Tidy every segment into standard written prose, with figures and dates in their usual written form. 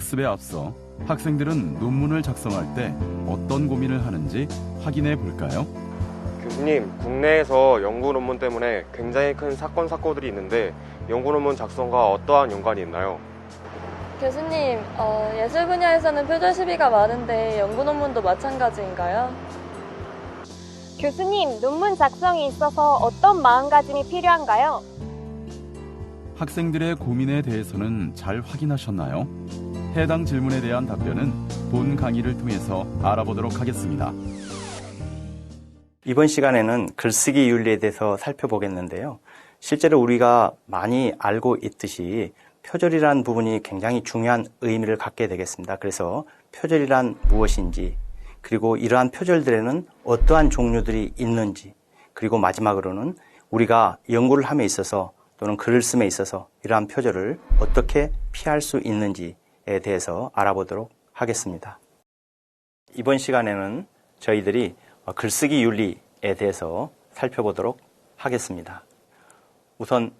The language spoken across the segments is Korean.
학습에 앞서 학생들은 논문을 작성할 때 어떤 고민을 하는지 확인해 볼까요? 교수님, 국내에서 연구 논문 때문에 굉장히 큰 사건들이 있는데 연구 논문 작성과 어떠한 연관이 있나요? 교수님, 예술 분야에서는 표절 시비가 많은데 연구 논문도 마찬가지인가요? 교수님, 논문 작성에 있어서 어떤 마음가짐이 필요한가요? 학생들의 고민에 대해서는 잘 확인하셨나요? 해당 질문에 대한 답변은 본 강의를 통해서 알아보도록 하겠습니다. 이번 시간에는 글쓰기 윤리에 대해서 살펴보겠는데요. 실제로 우리가 많이 알고 있듯이 표절이라는 부분이 굉장히 중요한 의미를 갖게 되겠습니다. 그래서 표절이란 무엇인지, 그리고 이러한 표절들에는 어떠한 종류들이 있는지, 그리고 마지막으로는 우리가 연구를 함에 있어서 또는 글을 씀에 있어서 이러한 표절을 어떻게 피할 수 있는지에 대해서 알아보도록 하겠습니다. 이번 시간에는 저희들이 글쓰기 윤리에 대해서 살펴보도록 하겠습니다. 우선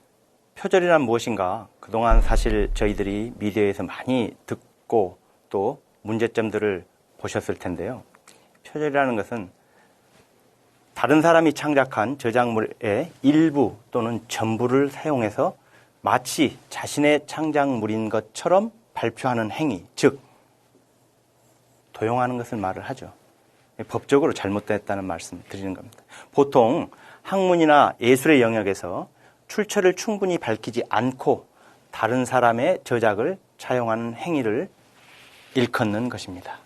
표절이란 무엇인가, 그동안 사실 저희들이 미디어에서 많이 듣고 또 문제점들을 보셨을 텐데요. 표절이라는 것은 다른 사람이 창작한 저작물의 일부 또는 전부를 사용해서 마치 자신의 창작물인 것처럼 발표하는 행위, 즉 도용하는 것을 말을 하죠. 법적으로 잘못됐다는 말씀 드리는 겁니다. 보통 학문이나 예술의 영역에서 출처를 충분히 밝히지 않고 다른 사람의 저작을 차용하는 행위를 일컫는 것입니다.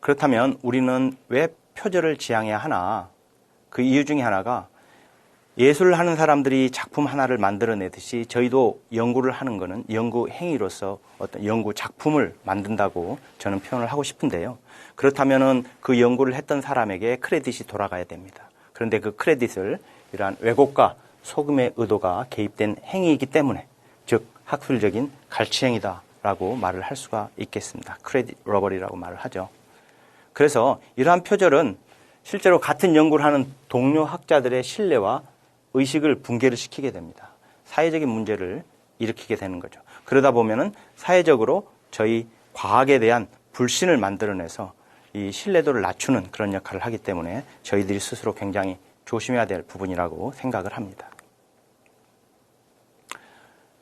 그렇다면 우리는 왜 표절을 지향해야 하나? 그 이유 중에 하나가 예술을 하는 사람들이 작품 하나를 만들어내듯이 저희도 연구를 하는 것은 연구 행위로서 어떤 연구 작품을 만든다고 저는 표현을 하고 싶은데요. 그렇다면 그 연구를 했던 사람에게 크레딧이 돌아가야 됩니다. 그런데 그 크레딧을 이러한 왜곡과 속임의 의도가 개입된 행위이기 때문에, 즉 학술적인 갈취행위다라고 말을 할 수가 있겠습니다. 크레딧 러버리라고 말을 하죠. 그래서 이러한 표절은 실제로 같은 연구를 하는 동료 학자들의 신뢰와 의식을 붕괴를 시키게 됩니다. 사회적인 문제를 일으키게 되는 거죠. 그러다 보면은 사회적으로 저희 과학에 대한 불신을 만들어내서 이 신뢰도를 낮추는 그런 역할을 하기 때문에 저희들이 스스로 굉장히 조심해야 될 부분이라고 생각을 합니다.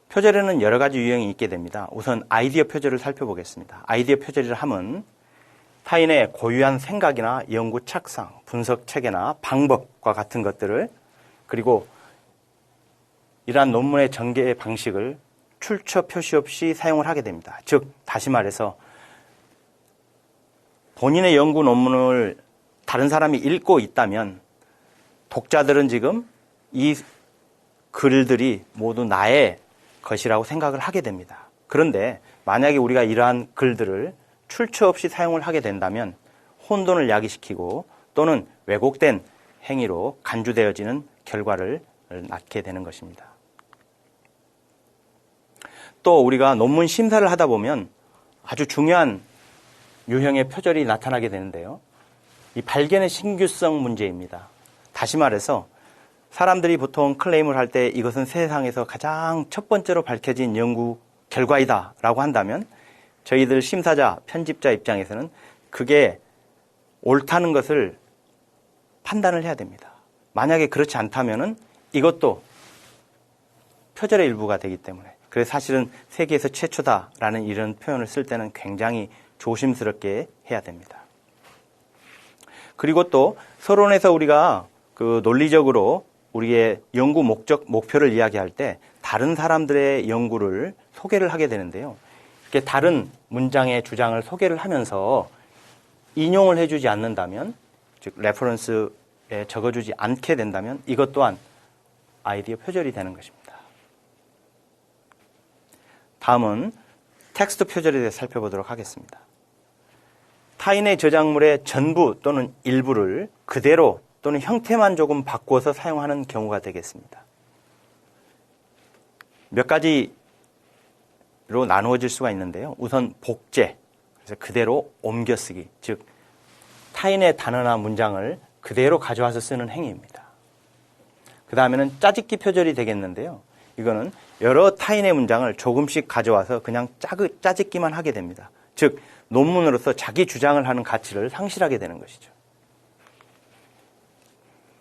표절에는 여러 가지 유형이 있게 됩니다. 우선 아이디어 표절을 살펴보겠습니다. 아이디어 표절이라 함은 타인의 고유한 생각이나 연구 착상, 분석 체계나 방법과 같은 것들을, 그리고 이러한 논문의 전개 방식을 출처 표시 없이 사용을 하게 됩니다. 즉 다시 말해서 본인의 연구 논문을 다른 사람이 읽고 있다면 독자들은 지금 이 글들이 모두 나의 것이라고 생각을 하게 됩니다. 그런데 만약에 우리가 이러한 글들을 출처 없이 사용을 하게 된다면 혼돈을 야기시키고 또는 왜곡된 행위로 간주되어지는 결과를 낳게 되는 것입니다. 또 우리가 논문 심사를 하다 보면 아주 중요한 유형의 표절이 나타나게 되는데요. 이 발견의 신규성 문제입니다. 다시 말해서 사람들이 보통 클레임을 할 때 이것은 세상에서 가장 첫 번째로 밝혀진 연구 결과이다 라고 한다면 저희들 심사자, 편집자 입장에서는 그게 옳다는 것을 판단을 해야 됩니다. 만약에 그렇지 않다면은 이것도 표절의 일부가 되기 때문에, 그래서 사실은 세계에서 최초다라는 이런 표현을 쓸 때는 굉장히 조심스럽게 해야 됩니다. 그리고 또 서론에서 우리가 그 논리적으로 우리의 연구 목표를 이야기할 때 다른 사람들의 연구를 소개를 하게 되는데요. 이렇게 다른 문장의 주장을 소개를 하면서 인용을 해주지 않는다면, 즉 레퍼런스에 적어주지 않게 된다면 이것 또한 아이디어 표절이 되는 것입니다. 다음은 텍스트 표절에 대해 살펴보도록 하겠습니다. 타인의 저작물의 전부 또는 일부를 그대로 또는 형태만 조금 바꾸어서 사용하는 경우가 되겠습니다. 몇 가지로 나누어질 수가 있는데요. 우선 복제, 그래서 그대로 옮겨쓰기, 즉 타인의 단어나 문장을 그대로 가져와서 쓰는 행위입니다. 그 다음에는 짜집기 표절이 되겠는데요. 이거는 여러 타인의 문장을 조금씩 가져와서 그냥 짜집기만 하게 됩니다. 즉 논문으로서 자기 주장을 하는 가치를 상실하게 되는 것이죠.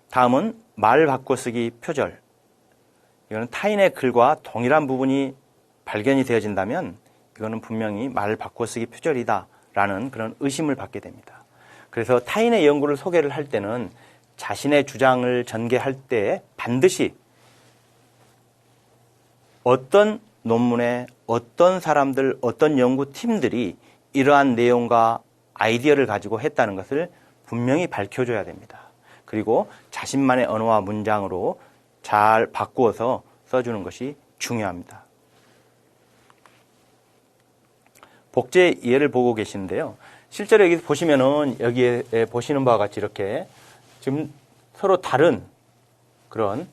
다음은 말 바꿔쓰기 표절. 이거는 타인의 글과 동일한 부분이 발견이 되어진다면 이거는 분명히 말 바꿔쓰기 표절이다라는 그런 의심을 받게 됩니다. 그래서 타인의 연구를 소개를 할 때는 자신의 주장을 전개할 때 반드시 어떤 논문에 어떤 사람들, 어떤 연구팀들이 이러한 내용과 아이디어를 가지고 했다는 것을 분명히 밝혀줘야 됩니다. 그리고 자신만의 언어와 문장으로 잘 바꾸어서 써주는 것이 중요합니다. 복제 예를 보고 계시는데요. 실제로 여기 보시면은 여기에 보시는 바와 같이 이렇게 지금 서로 다른 그런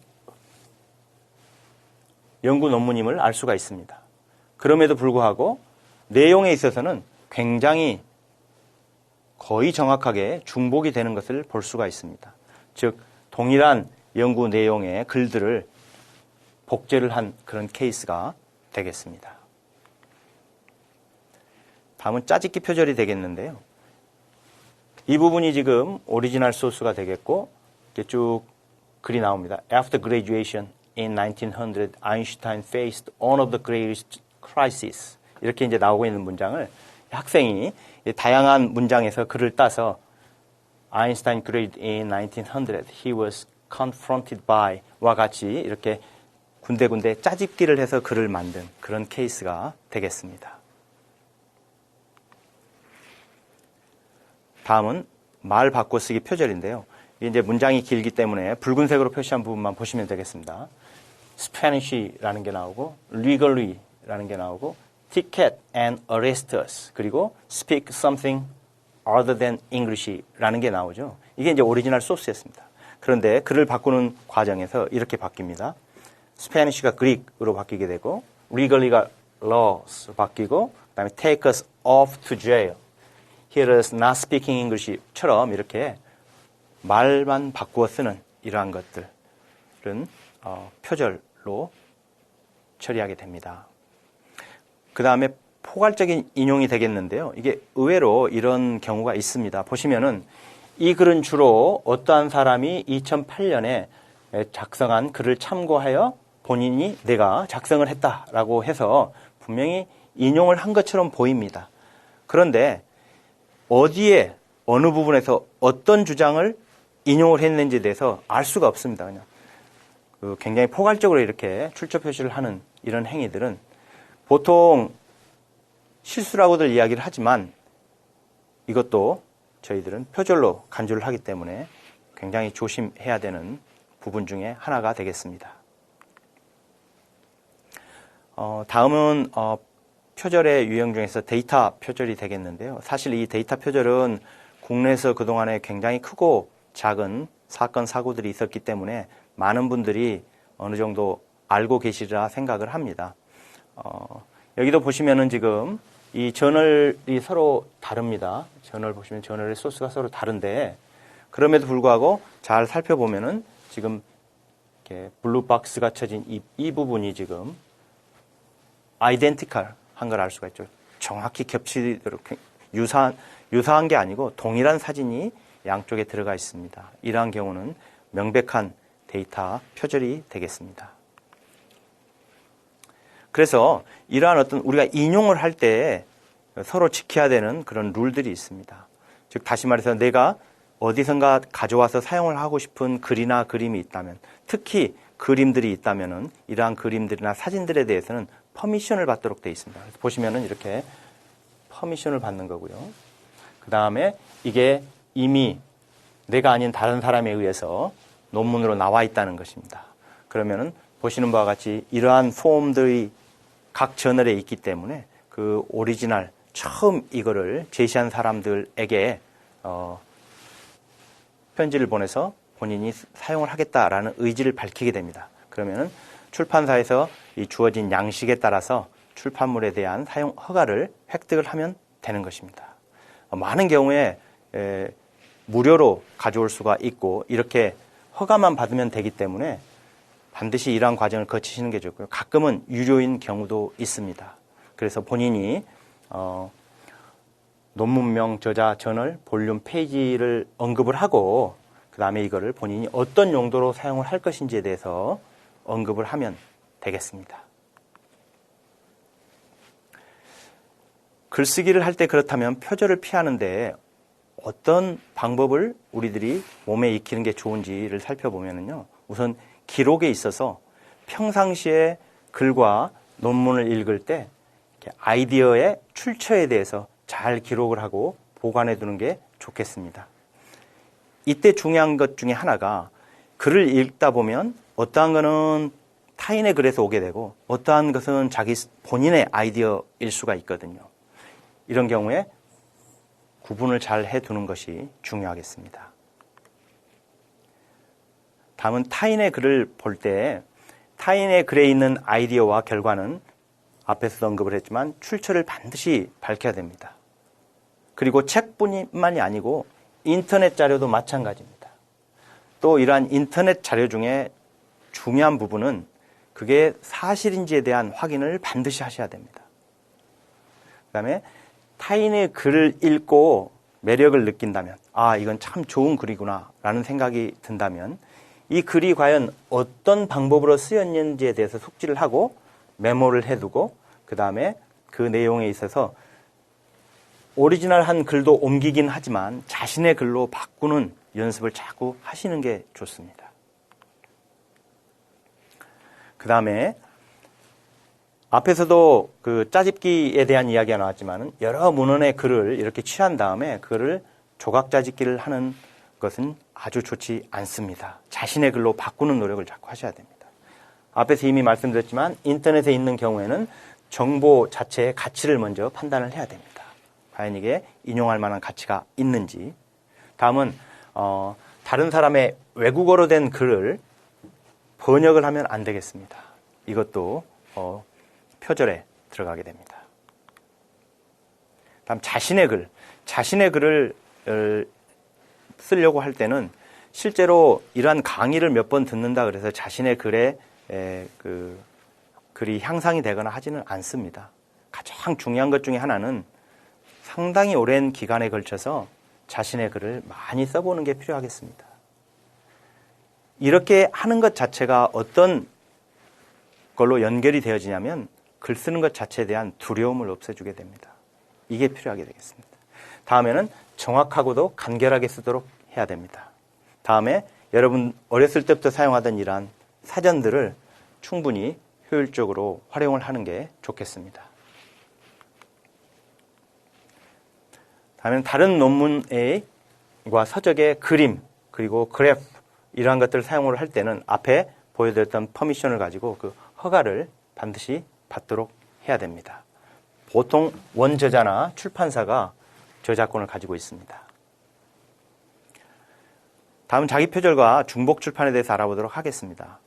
연구 논문임을 알 수가 있습니다. 그럼에도 불구하고 내용에 있어서는 굉장히 거의 정확하게 중복이 되는 것을 볼 수가 있습니다. 즉 동일한 연구 내용의 글들을 복제를 한 그런 케이스가 되겠습니다. 다음은 짜집기 표절이 되겠는데요. 이 부분이 지금 오리지널 소스가 되겠고 이렇게 쭉 글이 나옵니다. After graduation in 1900, Einstein faced one of the greatest crises. 이렇게 이제 나오고 있는 문장을 학생이 다양한 문장에서 글을 따서 Einstein graduated in 1900. He was confronted by 와 같이 이렇게 군데군데 짜집기를 해서 글을 만든 그런 케이스가 되겠습니다. 다음은 말 바꿔쓰기 표절인데요. 이게 이제 문장이 길기 때문에 붉은색으로 표시한 부분만 보시면 되겠습니다. Spanish라는 게 나오고 legally라는 게 나오고 ticket and arrest us 그리고 speak something other than English라는 게 나오죠. 이게 이제 오리지널 소스였습니다. 그런데 글을 바꾸는 과정에서 이렇게 바뀝니다. Spanish가 Greek으로 바뀌게 되고 legally가 laws 바뀌고 그다음에 take us off to jail. Here is not speaking English처럼 이렇게 말만 바꾸어 쓰는 이러한 것들은 표절로 처리하게 됩니다. 그 다음에 포괄적인 인용이 되겠는데요. 이게 의외로 이런 경우가 있습니다. 보시면은 이 글은 주로 어떠한 사람이 2008년에 작성한 글을 참고하여 본인이 내가 작성을 했다라고 해서 분명히 인용을 한 것처럼 보입니다. 그런데 어디에 어느 부분에서 어떤 주장을 인용을 했는지에 대해서 알 수가 없습니다. 그냥 굉장히 포괄적으로 이렇게 출처 표시를 하는 이런 행위들은 보통 실수라고들 이야기를 하지만 이것도 저희들은 표절로 간주를 하기 때문에 굉장히 조심해야 되는 부분 중에 하나가 되겠습니다. 다음은 표절의 유형 중에서 데이터 표절이 되겠는데요. 사실 이 데이터 표절은 국내에서 그동안에 굉장히 크고 작은 사건, 사고들이 있었기 때문에 많은 분들이 어느 정도 알고 계시리라 생각을 합니다. 여기도 보시면은 지금 이 저널이 서로 다릅니다. 저널 보시면 저널의 소스가 서로 다른데 그럼에도 불구하고 잘 살펴보면은 지금 이렇게 블루박스가 쳐진 이 부분이 지금 아이덴티컬 한 걸 알 수가 있죠. 정확히 겹치도록 유사한 게 아니고 동일한 사진이 양쪽에 들어가 있습니다. 이러한 경우는 명백한 데이터 표절이 되겠습니다. 그래서 이러한 어떤 우리가 인용을 할 때 서로 지켜야 되는 그런 룰들이 있습니다. 즉 다시 말해서 내가 어디선가 가져와서 사용을 하고 싶은 글이나 그림이 있다면 특히 그림들이 있다면은 이러한 그림들이나 사진들에 대해서는 퍼미션을 받도록 되어 있습니다. 그래서 보시면은 이렇게 퍼미션을 받는 거고요. 그 다음에 이게 이미 내가 아닌 다른 사람에 의해서 논문으로 나와 있다는 것입니다. 그러면은 보시는 바와 같이 이러한 폼들이 각 저널에 있기 때문에 그 오리지널 처음 이거를 제시한 사람들에게 편지를 보내서 본인이 사용을 하겠다라는 의지를 밝히게 됩니다. 그러면은 출판사에서 이 주어진 양식에 따라서 출판물에 대한 사용 허가를 획득을 하면 되는 것입니다. 많은 경우에 무료로 가져올 수가 있고 이렇게 허가만 받으면 되기 때문에 반드시 이러한 과정을 거치시는 게 좋고요. 가끔은 유료인 경우도 있습니다. 그래서 본인이 논문명, 저자, 저널, 볼륨, 페이지를 언급을 하고 그 다음에 이거를 본인이 어떤 용도로 사용을 할 것인지에 대해서 언급을 하면 되겠습니다. 글쓰기를 할 때 그렇다면 표절을 피하는데 어떤 방법을 우리들이 몸에 익히는 게 좋은지를 살펴보면요. 우선 기록에 있어서 평상시에 글과 논문을 읽을 때 아이디어의 출처에 대해서 잘 기록을 하고 보관해 두는 게 좋겠습니다. 이때 중요한 것 중에 하나가 글을 읽다 보면 어떠한 것은 타인의 글에서 오게 되고 어떠한 것은 자기 본인의 아이디어일 수가 있거든요. 이런 경우에 구분을 잘 해두는 것이 중요하겠습니다. 다음은 타인의 글을 볼 때 타인의 글에 있는 아이디어와 결과는 앞에서도 언급을 했지만 출처를 반드시 밝혀야 됩니다. 그리고 책뿐만이 아니고 인터넷 자료도 마찬가지입니다. 또 이러한 인터넷 자료 중에 중요한 부분은 그게 사실인지에 대한 확인을 반드시 하셔야 됩니다. 그 다음에 타인의 글을 읽고 매력을 느낀다면 이건 참 좋은 글이구나 라는 생각이 든다면 이 글이 과연 어떤 방법으로 쓰였는지에 대해서 숙지를 하고 메모를 해두고 그 다음에 그 내용에 있어서 오리지널한 글도 옮기긴 하지만 자신의 글로 바꾸는 연습을 자꾸 하시는 게 좋습니다. 그 다음에 앞에서도 그 짜집기에 대한 이야기가 나왔지만 여러 문헌의 글을 이렇게 취한 다음에 그거를 조각 짜집기를 하는 것은 아주 좋지 않습니다. 자신의 글로 바꾸는 노력을 자꾸 하셔야 됩니다. 앞에서 이미 말씀드렸지만 인터넷에 있는 경우에는 정보 자체의 가치를 먼저 판단을 해야 됩니다. 과연 이게 인용할 만한 가치가 있는지. 다음은 다른 사람의 외국어로 된 글을 번역을 하면 안 되겠습니다. 이것도 표절에 들어가게 됩니다. 다음 자신의 글을 쓰려고 할 때는 실제로 이러한 강의를 몇 번 듣는다 그래서 자신의 글에 글이 향상이 되거나 하지는 않습니다. 가장 중요한 것 중에 하나는 상당히 오랜 기간에 걸쳐서 자신의 글을 많이 써보는 게 필요하겠습니다. 이렇게 하는 것 자체가 어떤 걸로 연결이 되어지냐면 글 쓰는 것 자체에 대한 두려움을 없애주게 됩니다. 이게 필요하게 되겠습니다. 다음에는 정확하고도 간결하게 쓰도록 해야 됩니다. 다음에 여러분 어렸을 때부터 사용하던 이러한 사전들을 충분히 효율적으로 활용을 하는 게 좋겠습니다. 다음에는 다른 논문과 서적의 그림 그리고 그래프 이러한 것들을 사용을 할 때는 앞에 보여드렸던 퍼미션을 가지고 그 허가를 반드시 받도록 해야 됩니다. 보통 원저자나 출판사가 저작권을 가지고 있습니다. 다음 자기 표절과 중복 출판에 대해서 알아보도록 하겠습니다.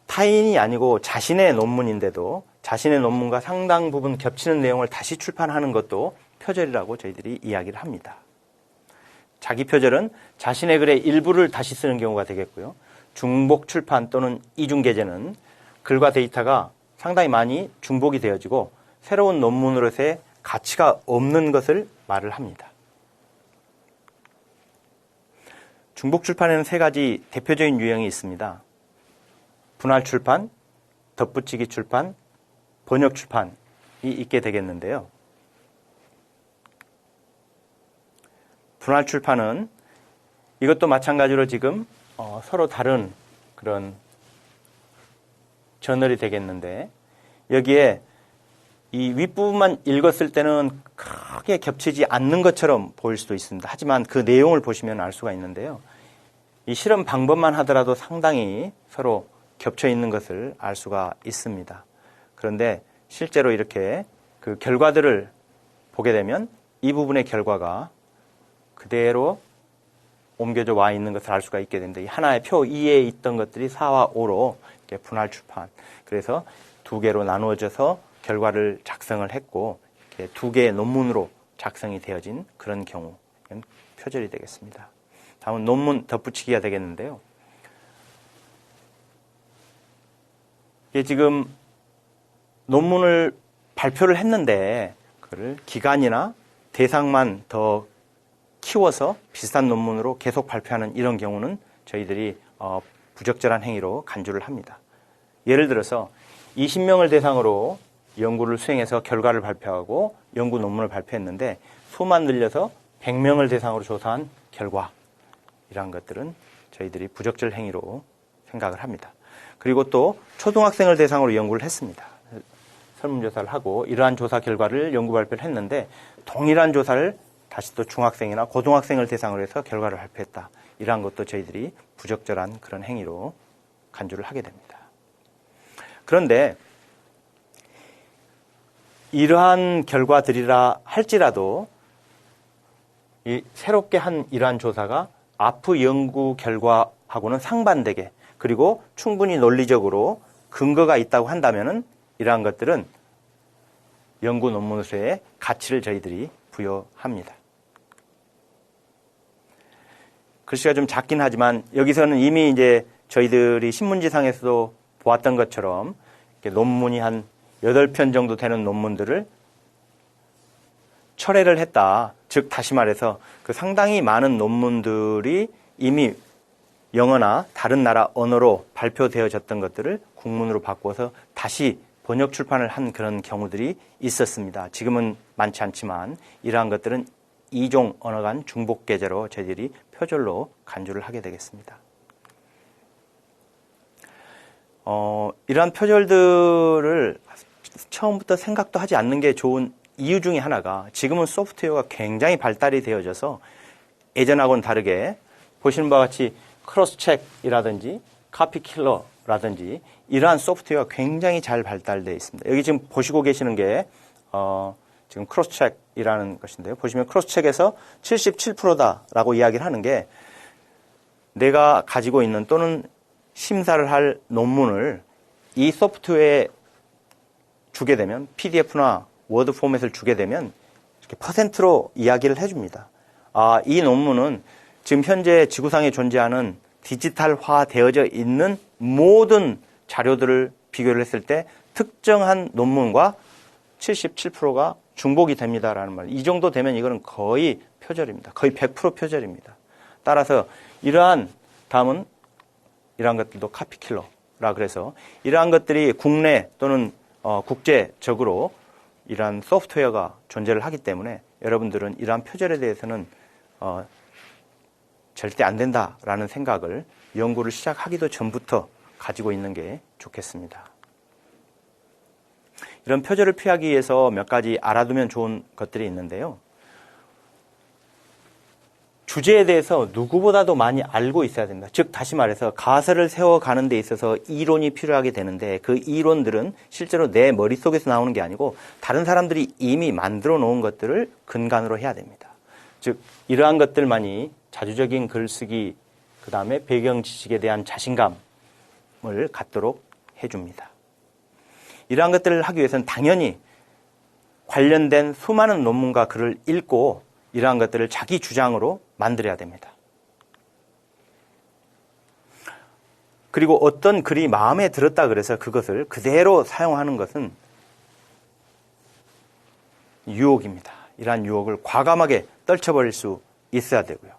타인이 아니고 자신의 논문인데도 자신의 논문과 상당 부분 겹치는 내용을 다시 출판하는 것도 표절이라고 저희들이 이야기를 합니다. 자기 표절은 자신의 글의 일부를 다시 쓰는 경우가 되겠고요. 중복 출판 또는 이중 게재는 글과 데이터가 상당히 많이 중복이 되어지고 새로운 논문으로서의 가치가 없는 것을 말을 합니다. 중복 출판에는 세 가지 대표적인 유형이 있습니다. 분할 출판, 덧붙이기 출판, 번역 출판이 있게 되겠는데요. 분할 출판은 이것도 마찬가지로 지금 서로 다른 그런 저널이 되겠는데 여기에 이 윗부분만 읽었을 때는 크게 겹치지 않는 것처럼 보일 수도 있습니다. 하지만 그 내용을 보시면 알 수가 있는데요. 이 실험 방법만 하더라도 상당히 서로 겹쳐 있는 것을 알 수가 있습니다. 그런데 실제로 이렇게 그 결과들을 보게 되면 이 부분의 결과가 그대로 옮겨져 와 있는 것을 알 수가 있게 됩니다. 이 하나의 표 2에 있던 것들이 4와 5로 이렇게 분할 출판. 그래서 두 개로 나누어져서 결과를 작성을 했고 이렇게 두 개의 논문으로 작성이 되어진 그런 경우 표절이 되겠습니다. 다음은 논문 덧붙이기가 되겠는데요. 이게 지금 논문을 발표를 했는데 그를 기간이나 대상만 더 키워서 비슷한 논문으로 계속 발표하는 이런 경우는 저희들이 부적절한 행위로 간주를 합니다. 예를 들어서 20명을 대상으로 연구를 수행해서 결과를 발표하고 연구 논문을 발표했는데 수만 늘려서 100명을 대상으로 조사한 결과, 이러한 것들은 저희들이 부적절 행위로 생각을 합니다. 그리고 또 초등학생을 대상으로 연구를 했습니다. 설문조사를 하고 이러한 조사 결과를 연구 발표를 했는데 동일한 조사를 다시 또 중학생이나 고등학생을 대상으로 해서 결과를 발표했다. 이러한 것도 저희들이 부적절한 그런 행위로 간주를 하게 됩니다. 그런데 이러한 결과들이라 할지라도 이 새롭게 한 이러한 조사가 앞의 연구 결과하고는 상반되게 그리고 충분히 논리적으로 근거가 있다고 한다면은 이러한 것들은 연구 논문서의 가치를 저희들이 부여합니다. 글씨가 좀 작긴 하지만 여기서는 이미 이제 저희들이 신문지상에서도 보았던 것처럼 이렇게 논문이 한 8편 정도 되는 논문들을 철회를 했다. 즉 다시 말해서 그 상당히 많은 논문들이 이미 영어나 다른 나라 언어로 발표되어졌던 것들을 국문으로 바꿔서 다시 번역 출판을 한 그런 경우들이 있었습니다. 지금은 많지 않지만 이러한 것들은 이종 언어 간 중복 계제로 저희들이 표절로 간주를 하게 되겠습니다. 이러한 표절들을 처음부터 생각도 하지 않는 게 좋은 이유 중에 하나가 지금은 소프트웨어가 굉장히 발달이 되어져서 예전하고는 다르게 보시는 바와 같이 크로스체크이라든지 카피킬러라든지 이러한 소프트웨어가 굉장히 잘 발달되어 있습니다. 여기 지금 보시고 계시는 게 지금 크로스체크이라는 것인데요. 보시면 크로스체크에서 77%다라고 이야기를 하는 게 내가 가지고 있는 또는 심사를 할 논문을 이 소프트웨어에 주게 되면 PDF나 워드 포맷을 주게 되면 이렇게 퍼센트로 이야기를 해줍니다. 이 논문은 지금 현재 지구상에 존재하는 디지털화 되어져 있는 모든 자료들을 비교를 했을 때 특정한 논문과 77%가 중복이 됩니다라는 말. 이 정도 되면 이거는 거의 표절입니다. 거의 100% 표절입니다. 따라서 다음은 이러한 것들도 카피킬러라 그래서 이러한 것들이 국내 또는 국제적으로 이러한 소프트웨어가 존재를 하기 때문에 여러분들은 이러한 표절에 대해서는 절대 안 된다라는 생각을 연구를 시작하기도 전부터 가지고 있는 게 좋겠습니다. 이런 표절을 피하기 위해서 몇 가지 알아두면 좋은 것들이 있는데요. 주제에 대해서 누구보다도 많이 알고 있어야 됩니다. 즉 다시 말해서 가설을 세워가는 데 있어서 이론이 필요하게 되는데 그 이론들은 실제로 내 머릿속에서 나오는 게 아니고 다른 사람들이 이미 만들어 놓은 것들을 근간으로 해야 됩니다. 즉 이러한 것들만이 자주적인 글쓰기 그 다음에 배경 지식에 대한 자신감을 갖도록 해줍니다. 이러한 것들을 하기 위해서는 당연히 관련된 수많은 논문과 글을 읽고 이러한 것들을 자기 주장으로 만들어야 됩니다. 그리고 어떤 글이 마음에 들었다 그래서 그것을 그대로 사용하는 것은 유혹입니다. 이러한 유혹을 과감하게 떨쳐버릴 수 있어야 되고요.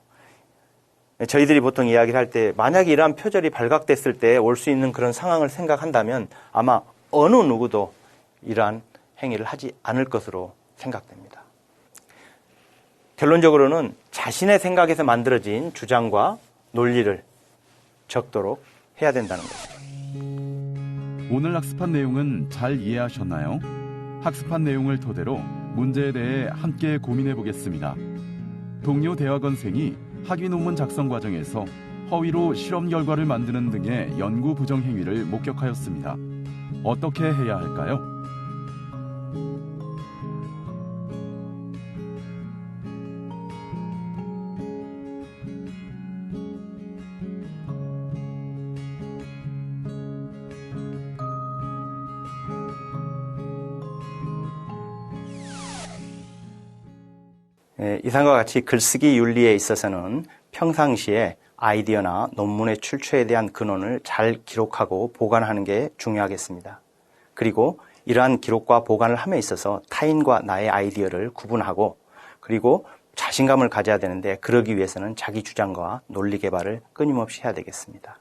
저희들이 보통 이야기를 할 때 만약에 이러한 표절이 발각됐을 때 올 수 있는 그런 상황을 생각한다면 아마 어느 누구도 이러한 행위를 하지 않을 것으로 생각됩니다. 결론적으로는 자신의 생각에서 만들어진 주장과 논리를 적도록 해야 된다는 거죠. 오늘 학습한 내용은 잘 이해하셨나요? 학습한 내용을 토대로 문제에 대해 함께 고민해 보겠습니다. 동료 대학원생이 학위 논문 작성 과정에서 허위로 실험 결과를 만드는 등의 연구 부정 행위를 목격하였습니다. 어떻게 해야 할까요? 이상과 같이 글쓰기 윤리에 있어서는 평상시에 아이디어나 논문의 출처에 대한 근원을 잘 기록하고 보관하는 게 중요하겠습니다. 그리고 이러한 기록과 보관을 함에 있어서 타인과 나의 아이디어를 구분하고 그리고 자신감을 가져야 되는데 그러기 위해서는 자기 주장과 논리 개발을 끊임없이 해야 되겠습니다.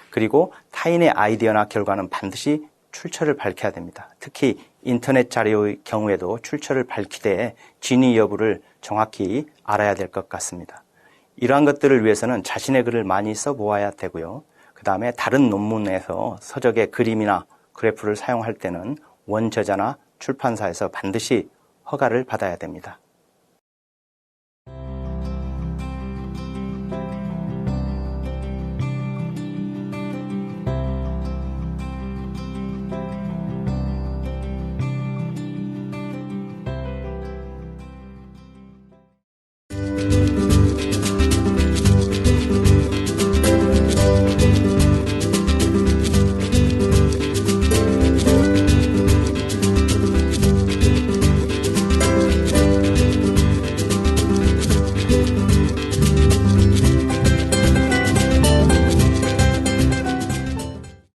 그리고 타인의 아이디어나 결과는 반드시 출처를 밝혀야 됩니다. 특히 인터넷 자료의 경우에도 출처를 밝히되 진위 여부를 정확히 알아야 될 것 같습니다. 이러한 것들을 위해서는 자신의 글을 많이 써보아야 되고요. 그 다음에 다른 논문에서 서적의 그림이나 그래프를 사용할 때는 원저자나 출판사에서 반드시 허가를 받아야 됩니다.